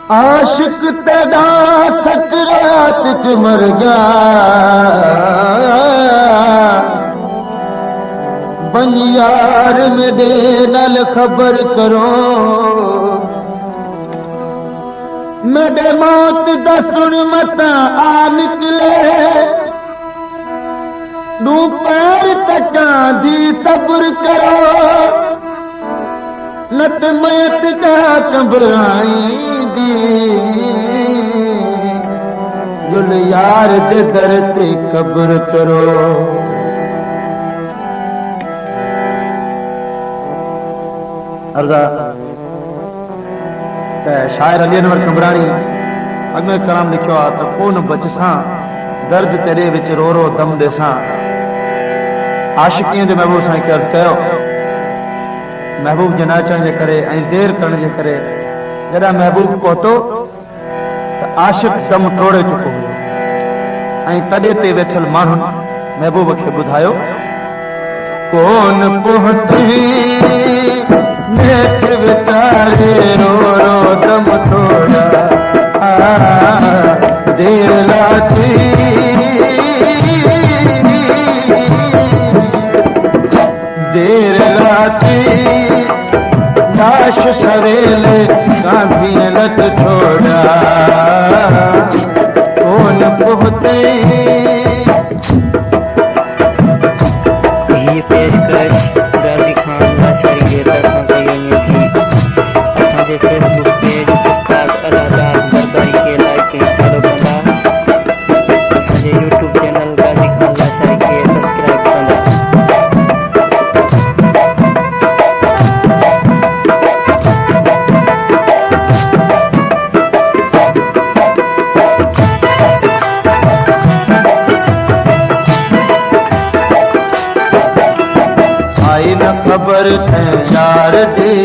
आशिक तेरा सकरात च मर गया बन यार मेरे नाल खबर करो मेरे मौत दा सुन मता आ निकले दू पैर तका दी सब्र करो नत मयत का घबराई जुल यार दे दर ते कब्र करो। अर्जा शायर अली अनवर कमरानी अॻिमें कलाम लिखियो आहे त कोन बचसां दर्द तेरे विच रो रो दम ॾेसां। आशिकीअ जे महबूब साईं खे अर्ज़ु कयो महबूब जे न अचण जे करे ऐं देर करण जे करे जॾहिं महबूब पहुतो त आशिक दम टोड़े चुको हुयो ऐं तॾे ते वेठल माण्हुनि महबूब खे ॿुधायो कोन पहुती नेठ विचारे रो रो दम थोड़ा देर लाती देर लाती लाश सवेले गांधी लट छोड़ा कौन पहुते। ये पेशकश गाजी खान लाशारी के तरफों की यूनियन थी। असांजे फेसबुक पेज उस्ताद अलादाद जरदारी के लाइक ऐं फॉलो कंदा। असांजे यूट्यूब चैनल गाजी खान लाशारी के सब्सक्राइब कंदा। आई न खबर थे यार दी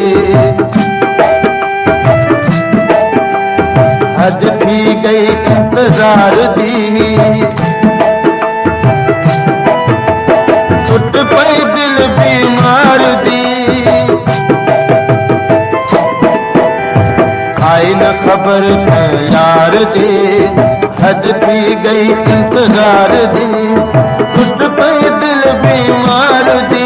हद थी गई इंतजार दी टुट पई दिल बीमार दी आई न खबर थे यार दी हद थी गई इंतजार दी टुट पई दिल बीमार दी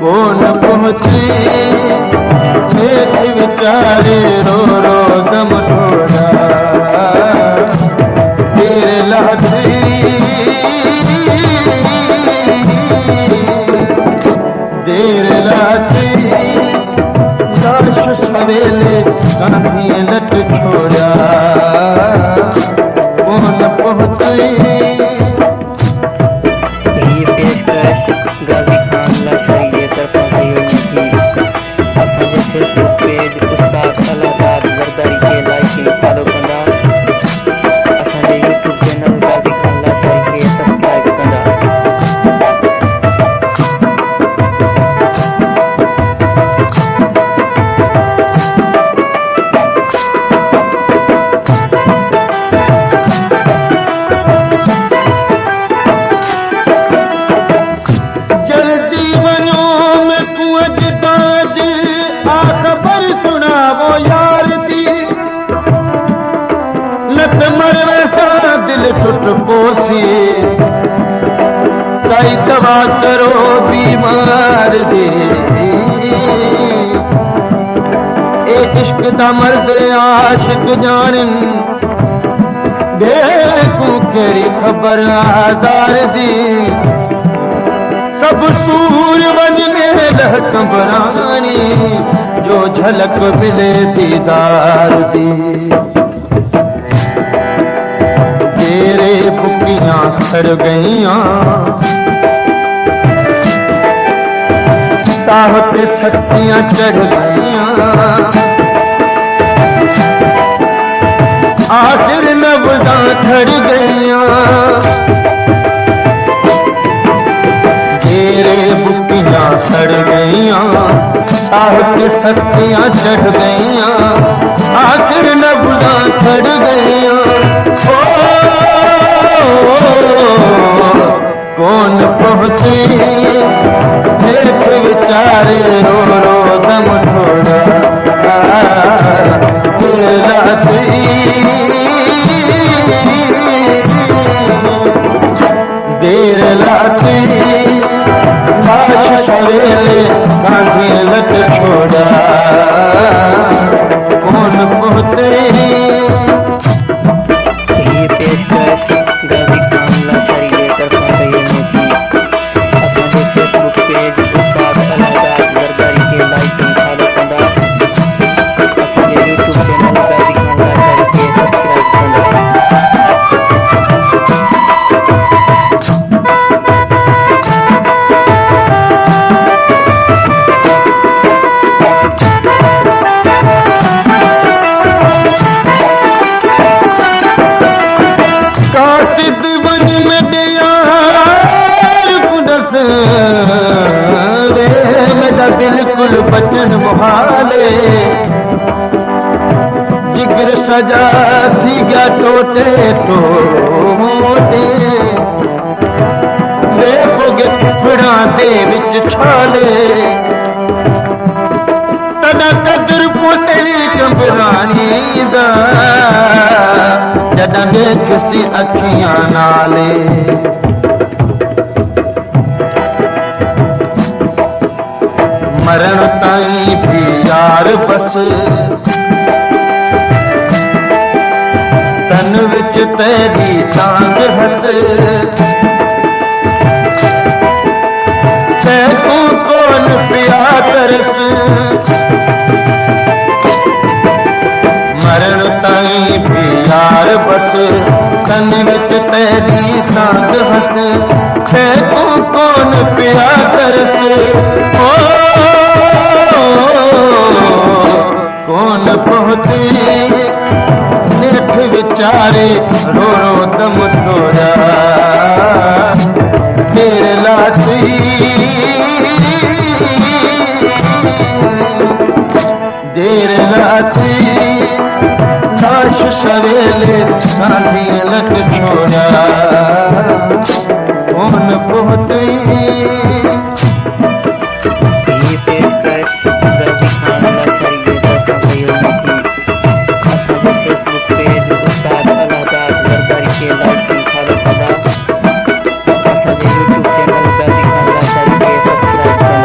कौन पहुंची नेठ विचारे रो रो दम थोड़ा तेरे लाठी देर लाठी लाश सवेले गांधी लट छोड़ा कौन पहुंची। ये पेशकश गाजी खान लाशारी के तरफों की यूनियन थी। असांजे फेसबुक पेज उस्ताद अलादाद जरदारी के लाइक ऐं फॉलो कंदा। असांजे यूट्यूब चैनल गाजी खान लाशारी के सब्सक्राइब कंदा। दिल टुट पोसी काई दवा करो बीमार दे ए इश्क दा मर्द आशिक जानन देखू केरी खबर आजार दी सब सूर वजने लह कंबरानी जो झलक मिले दीदार दी तेरे बुकियां सड़ गईयां साह पे शक्तियां चढ़ गईयां आखिर नब्ज़ां खड़ गईयां तेरे बुकियां सड़ गईयां साह पे शक्तियां चढ़ गईयां आखिर नब्ज़ां खड़ गईयां। कौन पहुंची नेठ विचारे रो रो दम लाची लाश सवेरे कांधी लट छोड़ा कौन पहुंचे। ये पेशकश गाजी खान लाशारी के तरफां कई थी। असांजे फेसबुक पेज उस्ताद अलादाद ज़रदारी के लाइक ऐं फॉलो कंदा। असांजे यूट्यूब चैनल गाजी खान लाशारी के सब्सक्राइब कंदा। बिल्कुल बचन मुहाले जिगर सजा थी गया टोटे टोटे वे पुगे टुकड़ा दे विच छाले तदा कदर पोते कंबरानी दा जदा वे किसी अखियां नाले। मरण ताईं भी यार बस तन विच तेरी चांद हस तू कौन पिया तरस। मरण ताईं भी यार बस तन विच तेरी चांद हस तू कौन पिया तरस। कौन पहुंचे नेठ विचारे रो रो दम तोड़ा मेरे लाची देर लाची लाश सवेले कांधी लट छोड़ा कौन पहुंचे। ये पेशकश गाजी खान लाशारी के तरफां कई थी। असांजे फेसबुक पेज उस्ताद अलादाद ज़रदारी के लाइक ऐं फॉलो कंदा। असांजे यूट्यूब चैनल गाजी खान लाशारी के सब्सक्राइब कंदा।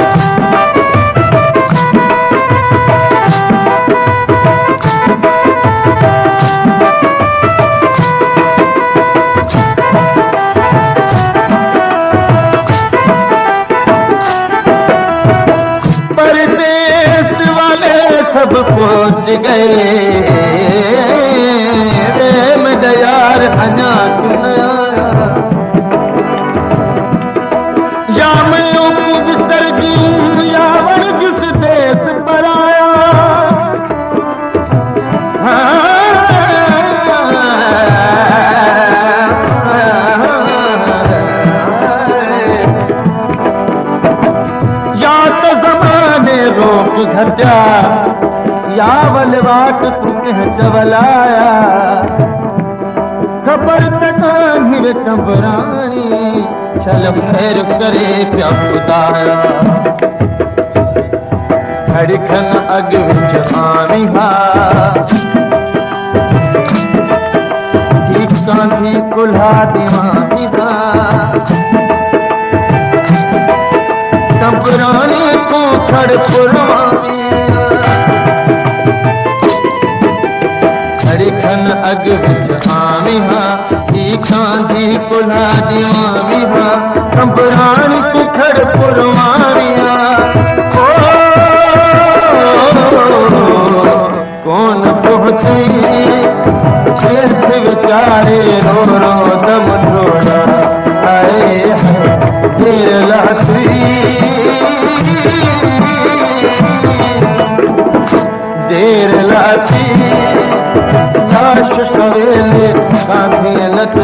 सब पहुंच गए प्रेम दयार अना क्यों न आया या मैं उपज सरजूं या वन जिस देश पर आया। या तो जमाने रोक घटा या वलवाट तुम्हें जवलाया खबर तकानी वे कंबरानी चल खैर करे प्या खुदाया। खड़खन अग विच आनी हा कांधी कुल्हा दीवानी हा कंबरानी को खड़ पुरवानी खन अग विच आमी हा कांधी कुल्हा दीवानी हा कंबरानी को खड़ पुरवानिया। कौन पहुंचे तीर्थ विचारे रो रो दम थोड़ा आए देर लाची देर लाची लाश सवेरे कांधी लट